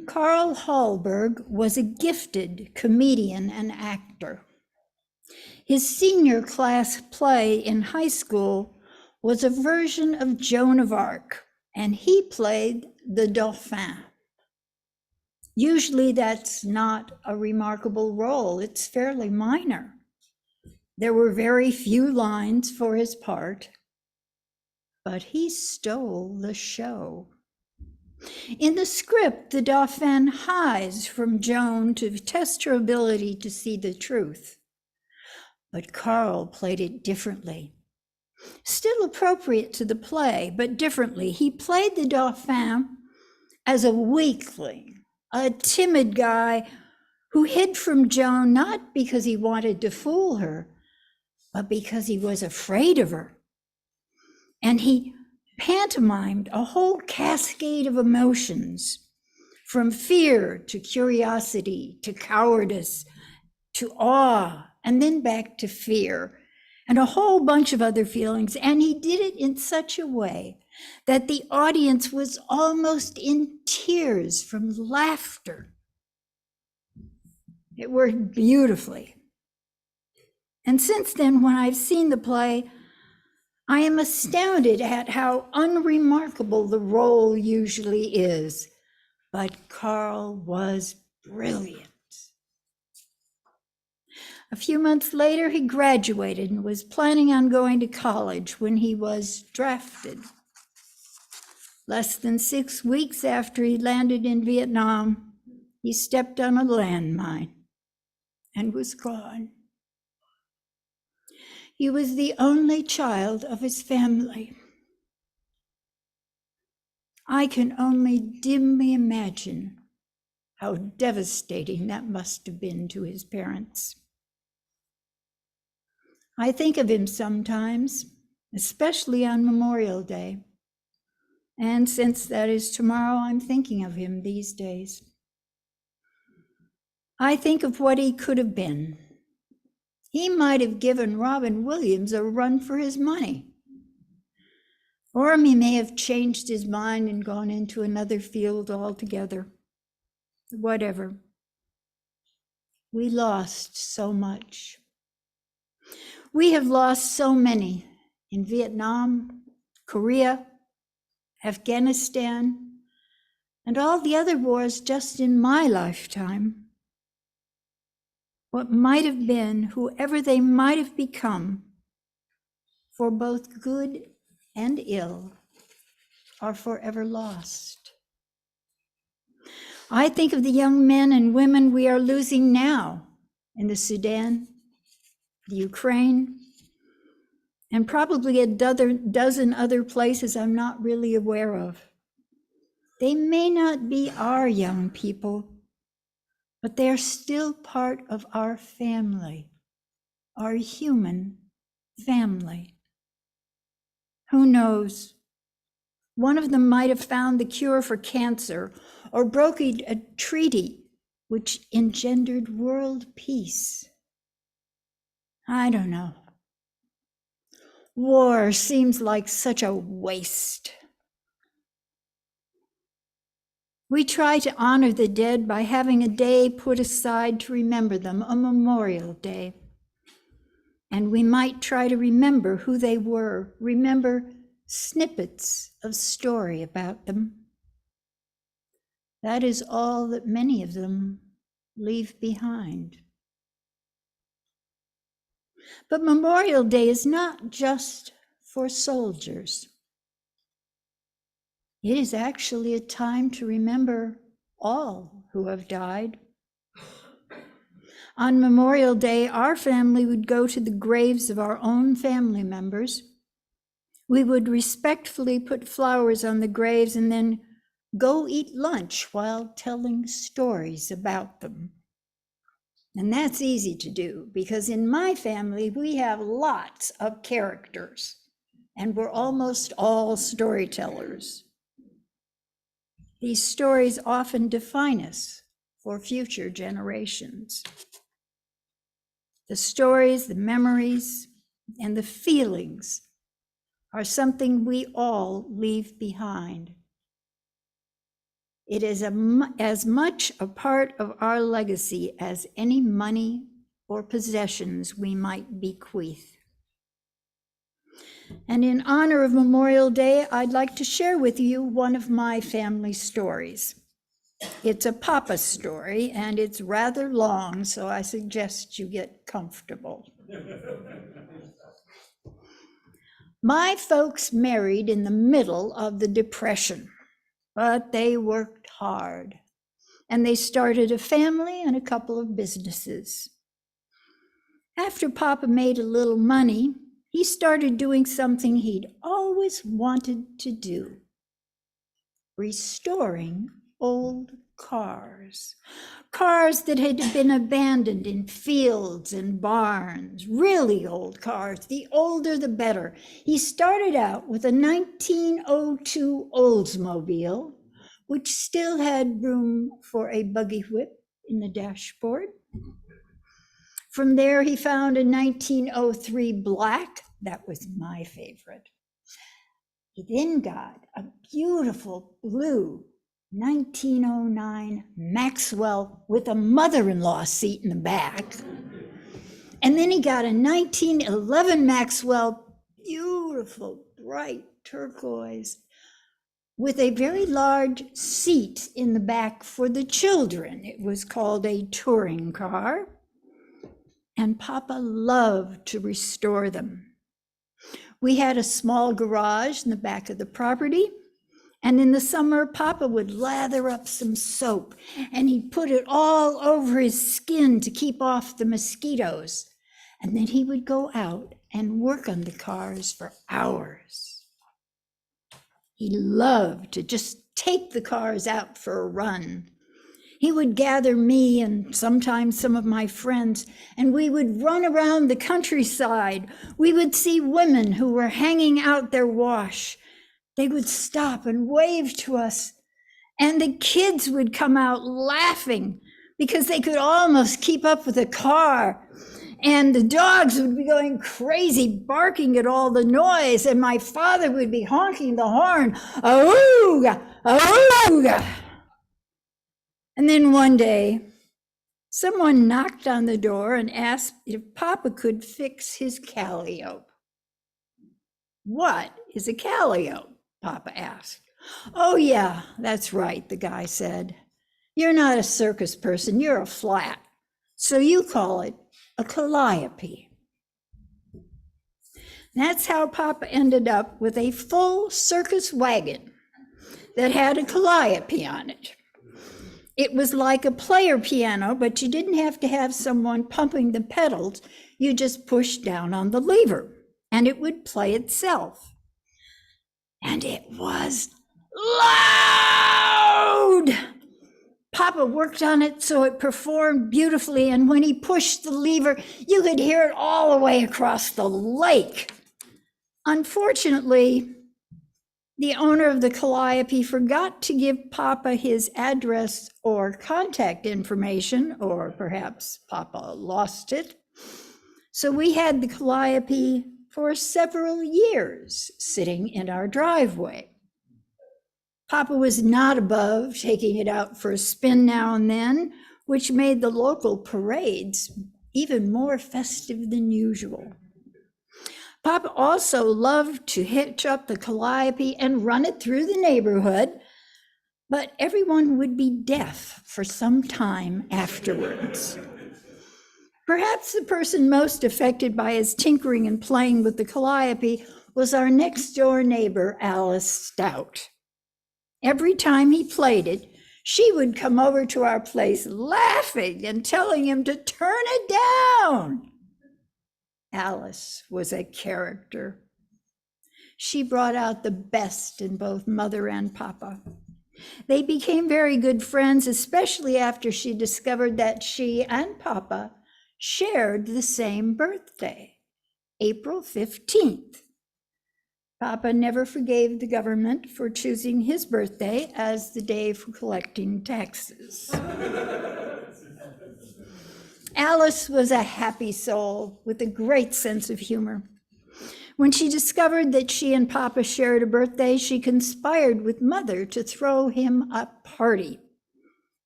Carl Hallberg was a gifted comedian and actor. His senior class play in high school was a version of Joan of Arc, and he played the Dauphin. Usually that's not a remarkable role, it's fairly minor. There were very few lines for his part, but he stole the show. In the script, the Dauphin hides from Joan to test her ability to see the truth. But Carl played it differently. Still appropriate to the play, but differently. He played the Dauphin as a weakling, a timid guy who hid from Joan not because he wanted to fool her, but because he was afraid of her. And he pantomimed a whole cascade of emotions, from fear to curiosity to cowardice to awe, and then back to fear, and a whole bunch of other feelings. And he did it in such a way that the audience was almost in tears from laughter. It worked beautifully. And since then, when I've seen the play, I am astounded at how unremarkable the role usually is. But Carl was brilliant. A few months later, he graduated and was planning on going to college when he was drafted. Less than 6 weeks after he landed in Vietnam, he stepped on a landmine and was gone. He was the only child of his family. I can only dimly imagine how devastating that must have been to his parents. I think of him sometimes, especially on Memorial Day. And since that is tomorrow, I'm thinking of him these days. I think of what he could have been. He might have given Robin Williams a run for his money. Or he may have changed his mind and gone into another field altogether. Whatever. We lost so much. We have lost so many in Vietnam, Korea, Afghanistan, and all the other wars just in my lifetime. What might have been, whoever they might have become, for both good and ill, are forever lost. I think of the young men and women we are losing now in the Sudan, the Ukraine, and probably a dozen other places I'm not really aware of. They may not be our young people, but they are still part of our family, our human family. Who knows? One of them might have found the cure for cancer or brokered a treaty which engendered world peace. I don't know. War seems like such a waste. We try to honor the dead by having a day put aside to remember them, a Memorial Day. And we might try to remember who they were, remember snippets of story about them. That is all that many of them leave behind. But Memorial Day is not just for soldiers. It is actually a time to remember all who have died. On Memorial Day, our family would go to the graves of our own family members. We would respectfully put flowers on the graves and then go eat lunch while telling stories about them. And that's easy to do because in my family, we have lots of characters and we're almost all storytellers. These stories often define us for future generations. The stories, the memories, and the feelings are something we all leave behind. It is as much a part of our legacy as any money or possessions we might bequeath. And in honor of Memorial Day, I'd like to share with you one of my family stories. It's a Papa story, and it's rather long, so I suggest you get comfortable. My folks married in the middle of the Depression, but they worked hard, and they started a family and a couple of businesses. After Papa made a little money, he started doing something he'd always wanted to do: restoring old cars. Cars that had been abandoned in fields and barns, really old cars, the older the better. He started out with a 1902 Oldsmobile, which still had room for a buggy whip in the dashboard. From there, he found a 1903 Black. That was my favorite. He then got a beautiful blue 1909 Maxwell with a mother-in-law seat in the back. And then he got a 1911 Maxwell, beautiful, bright turquoise, with a very large seat in the back for the children. It was called a touring car. And Papa loved to restore them. We had a small garage in the back of the property, and in the summer, Papa would lather up some soap, and he'd put it all over his skin to keep off the mosquitoes. And then he would go out and work on the cars for hours. He loved to just take the cars out for a run. He would gather me and sometimes some of my friends, and we would run around the countryside. We would see women who were hanging out their wash. They would stop and wave to us, and the kids would come out laughing because they could almost keep up with the car. And the dogs would be going crazy, barking at all the noise, and my father would be honking the horn, "Awooga, awooga." And then one day, someone knocked on the door and asked if Papa could fix his calliope. "What is a calliope?" Papa asked. "Oh yeah, that's right," the guy said. "You're not a circus person, you're a flat. So you call it a calliope." That's how Papa ended up with a full circus wagon that had a calliope on it. It was like a player piano, but you didn't have to have someone pumping the pedals. You just pushed down on the lever and it would play itself. And it was loud. Papa worked on it so it performed beautifully, and when he pushed the lever, you could hear it all the way across the lake. Unfortunately, the owner of the calliope forgot to give Papa his address or contact information, or perhaps Papa lost it. So we had the calliope for several years sitting in our driveway. Papa was not above taking it out for a spin now and then, which made the local parades even more festive than usual. Papa also loved to hitch up the calliope and run it through the neighborhood, but everyone would be deaf for some time afterwards. Perhaps the person most affected by his tinkering and playing with the calliope was our next door neighbor, Alice Stout. Every time he played it, she would come over to our place laughing and telling him to turn it down. Alice was a character. She brought out the best in both Mother and Papa. They became very good friends, especially after she discovered that she and Papa shared the same birthday, April 15th. Papa never forgave the government for choosing his birthday as the day for collecting taxes. Alice was a happy soul with a great sense of humor. When she discovered that she and Papa shared a birthday, she conspired with Mother to throw him a party.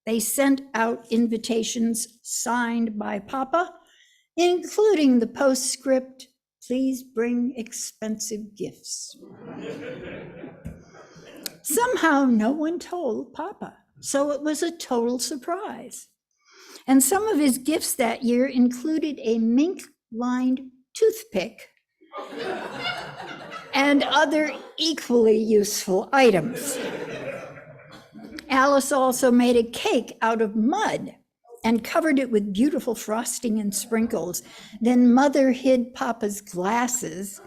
They sent out invitations signed by Papa, including the postscript, "Please bring expensive gifts." Somehow no one told Papa, so it was a total surprise. And some of his gifts that year included a mink-lined toothpick and other equally useful items. Alice also made a cake out of mud and covered it with beautiful frosting and sprinkles. Then Mother hid Papa's glasses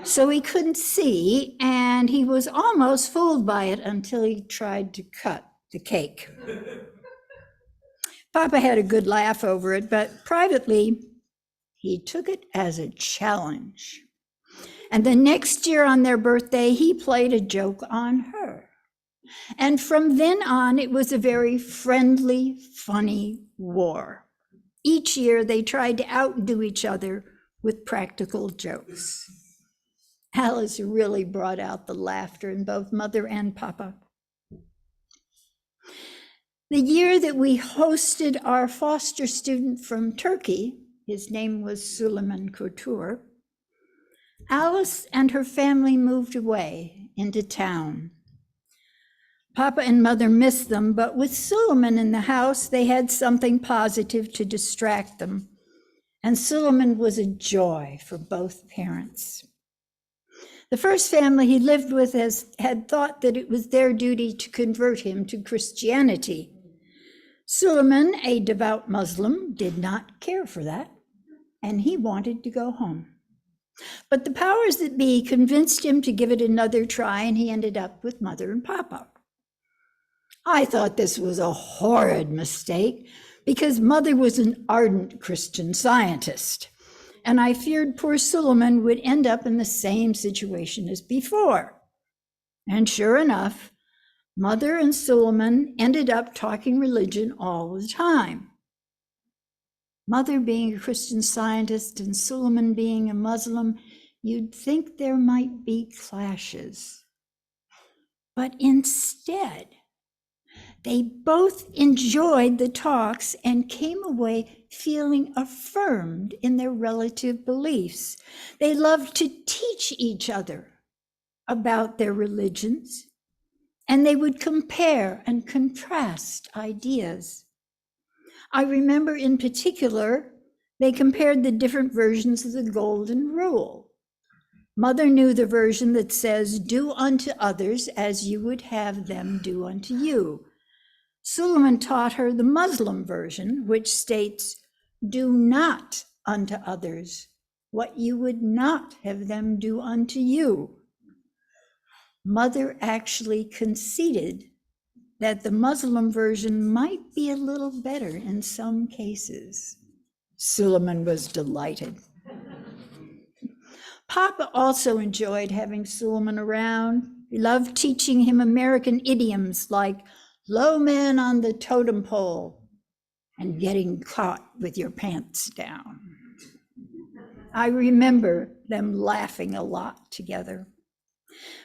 so he couldn't see, and he was almost fooled by it until he tried to cut the cake. Papa had a good laugh over it, but privately, he took it as a challenge. And the next year on their birthday, he played a joke on her. And from then on, it was a very friendly, funny war. Each year, they tried to outdo each other with practical jokes. Alice really brought out the laughter in both Mother and Papa. The year that we hosted our foster student from Turkey, his name was Suleiman Couture, Alice and her family moved away into town. Papa and Mother missed them, but with Suleiman in the house, they had something positive to distract them. And Suleiman was a joy for both parents. The first family he lived with had thought that it was their duty to convert him to Christianity. Suleiman, a devout Muslim, did not care for that, and he wanted to go home. But the powers that be convinced him to give it another try, and he ended up with Mother and Papa. I thought this was a horrid mistake because Mother was an ardent Christian Scientist, and I feared poor Suleiman would end up in the same situation as before. And sure enough, Mother and Suleiman ended up talking religion all the time. Mother being a Christian Scientist and Suleiman being a Muslim, you'd think there might be clashes. But instead, they both enjoyed the talks and came away feeling affirmed in their relative beliefs. They loved to teach each other about their religions, and they would compare and contrast ideas. I remember in particular, they compared the different versions of the Golden Rule. Mother knew the version that says, "Do unto others as you would have them do unto you." Suleiman taught her the Muslim version, which states, "Do not unto others what you would not have them do unto you." Mother actually conceded that the Muslim version might be a little better in some cases. Suleiman was delighted. Papa also enjoyed having Suleiman around. He loved teaching him American idioms like "low man on the totem pole" and "getting caught with your pants down." I remember them laughing a lot together.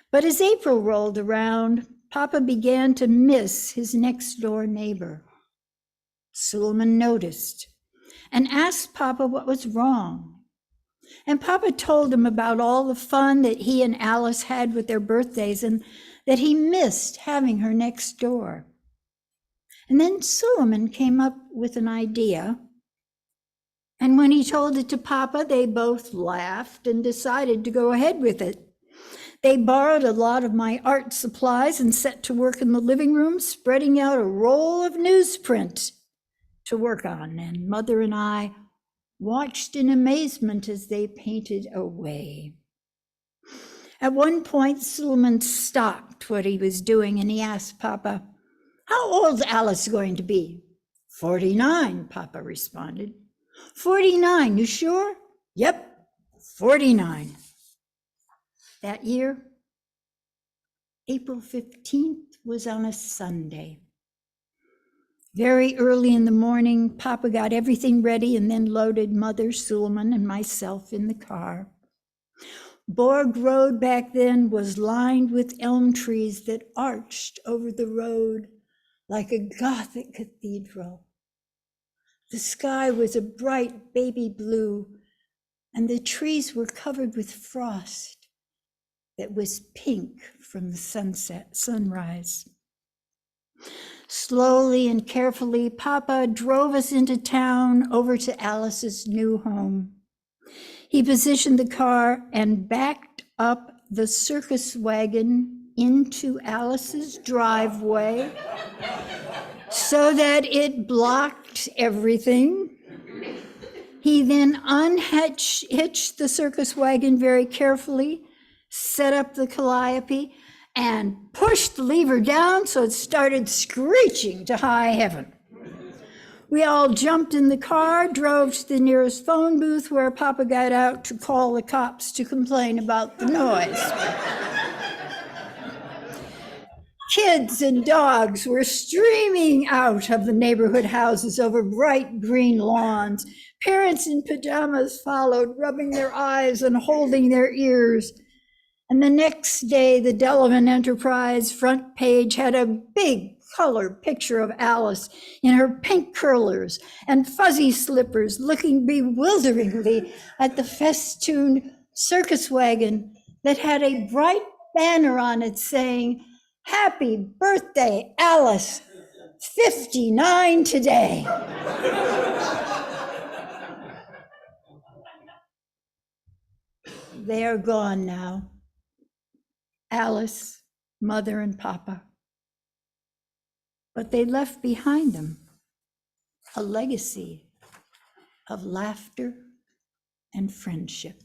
But as April rolled around, Papa began to miss his next door neighbor. Suleiman noticed and asked Papa what was wrong. And Papa told him about all the fun that he and Alice had with their birthdays and that he missed having her next door. And then Suleiman came up with an idea. And when he told it to Papa, they both laughed and decided to go ahead with it. They borrowed a lot of my art supplies and set to work in the living room, spreading out a roll of newsprint to work on. And Mother and I watched in amazement as they painted away. At one point, Suleiman stopped what he was doing and he asked Papa, "How old's Alice going to be?" 49, Papa responded. 49, you sure? Yep, 49. That year, April 15th was on a Sunday. Very early in the morning, Papa got everything ready and then loaded Mother, Suleiman, and myself in the car. Borg Road back then was lined with elm trees that arched over the road like a Gothic cathedral. The sky was a bright baby blue, and the trees were covered with frost that was pink from the sunrise. Slowly and carefully, Papa drove us into town over to Alice's new home. He positioned the car and backed up the circus wagon into Alice's driveway so that it blocked everything. He then hitched the circus wagon very carefully, set up the calliope, and pushed the lever down so it started screeching to high heaven. We all jumped in the car, drove to the nearest phone booth where Papa got out to call the cops to complain about the noise. Kids and dogs were streaming out of the neighborhood houses over bright green lawns. Parents in pajamas followed, rubbing their eyes and holding their ears. And the next day, the Delavan Enterprise front page had a big color picture of Alice in her pink curlers and fuzzy slippers, looking bewilderingly at the festooned circus wagon that had a bright banner on it saying, "Happy birthday, Alice, 59 today." They are gone now. Alice, Mother, and Papa. But they left behind them a legacy of laughter and friendship.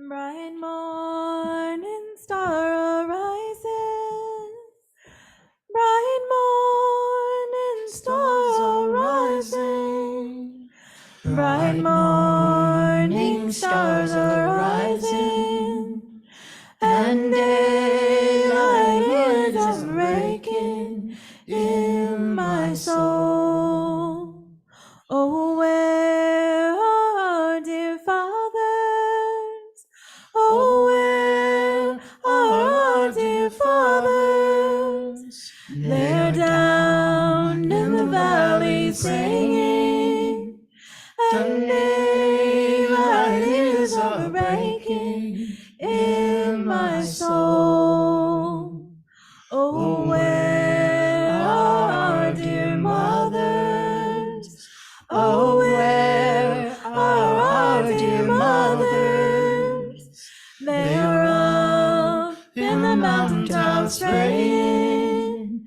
Bright morning star arises, bright morning star arising, bright morning stars are rising, and daylight is breaking in my soul. Oh, where are dear fathers? Oh, where are our dear fathers? They're down in the valley singing, and daylight is breaking in my soul. Oh, where are our dear mothers? Oh, where are our dear mothers? They're up in the mountaintops praying,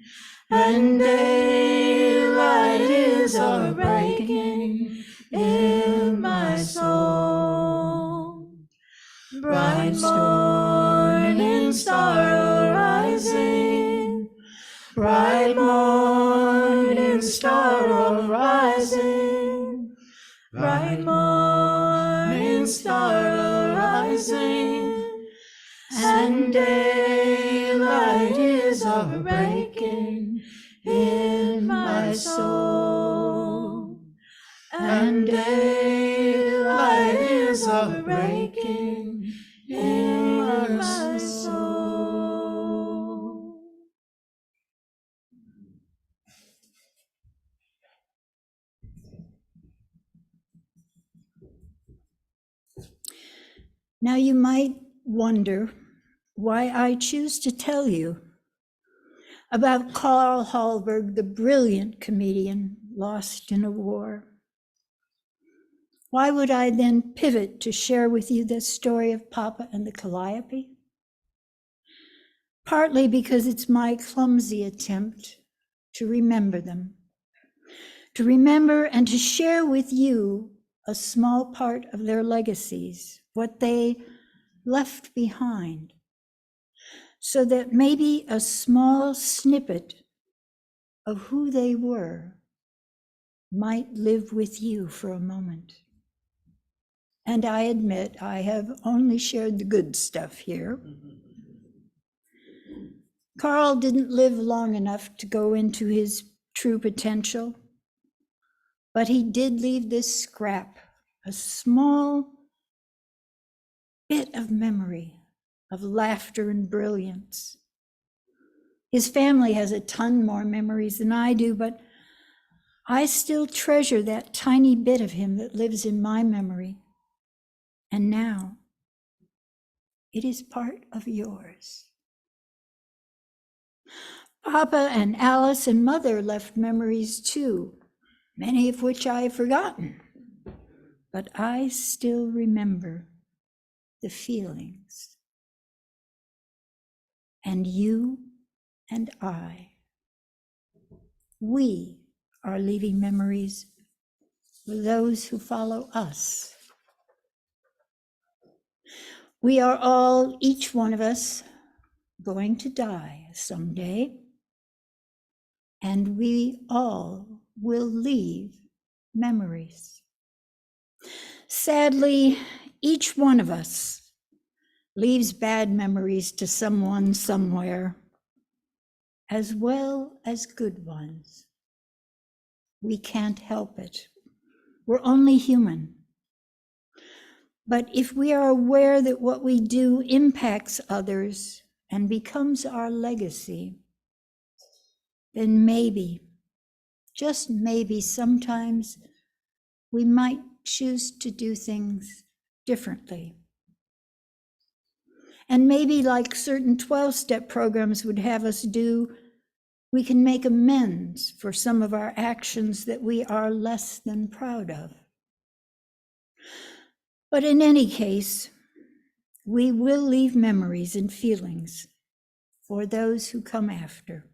and daylight is breaking in my soul. Bright morning star arising, bright morning star arising, bright morning star arising, and daylight is breaking in my soul, and daylight is breaking in my soul. Now you might wonder why I choose to tell you about Carl Hallberg, the brilliant comedian lost in a war. Why would I then pivot to share with you the story of Papa and the Calliope? Partly because it's my clumsy attempt to remember them, to remember and to share with you a small part of their legacies, what they left behind, so that maybe a small snippet of who they were might live with you for a moment. And I admit I have only shared the good stuff here. Carl didn't live long enough to go into his true potential, but he did leave this scrap, a small bit of memory of laughter and brilliance. His family has a ton more memories than I do, but I still treasure that tiny bit of him that lives in my memory. And now it is part of yours. Papa and Alice and Mother left memories too, many of which I have forgotten, but I still remember the feelings. And you and I, we are leaving memories for those who follow us. We are all, each one of us, going to die someday, and we all will leave memories. Sadly, each one of us leaves bad memories to someone somewhere, as well as good ones. We can't help it. We're only human. But if we are aware that what we do impacts others and becomes our legacy, then maybe, just maybe, sometimes we might choose to do things differently. And maybe, like certain 12-step programs would have us do, we can make amends for some of our actions that we are less than proud of. But in any case, we will leave memories and feelings for those who come after.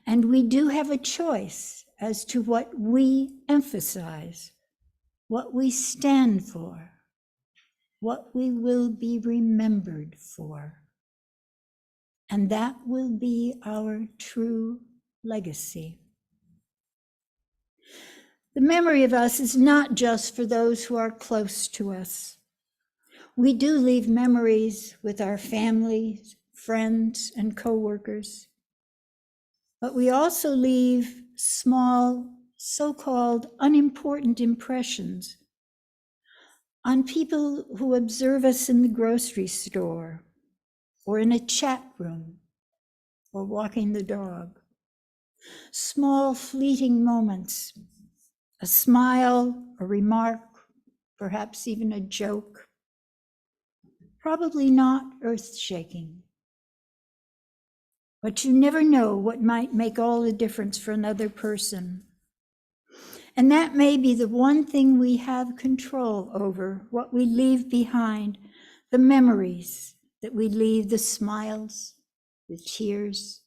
And we do have a choice as to what we emphasize, what we stand for, what we will be remembered for. And that will be our true legacy. The memory of us is not just for those who are close to us. We do leave memories with our families, friends, and coworkers. But we also leave small, so-called unimportant impressions on people who observe us in the grocery store, or in a chat room, or walking the dog. Small, fleeting moments, a smile, a remark, perhaps even a joke. Probably not earth-shaking. But you never know what might make all the difference for another person. And that may be the one thing we have control over, what we leave behind, the memories that we leave, the smiles, the tears,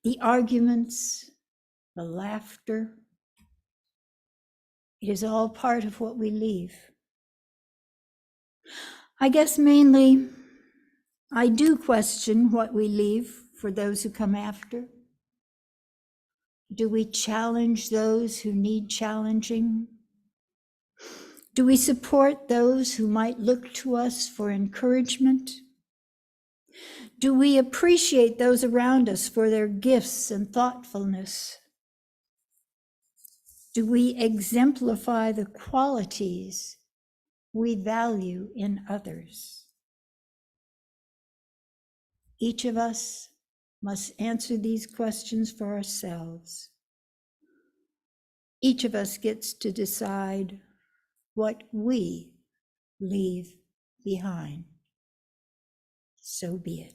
the arguments, the laughter. It is all part of what we leave. I guess mainly, I do question what we leave for those who come after. Do we challenge those who need challenging? Do we support those who might look to us for encouragement? Do we appreciate those around us for their gifts and thoughtfulness? Do we exemplify the qualities we value in others? Each of us must answer these questions for ourselves. Each of us gets to decide what we leave behind. So be it.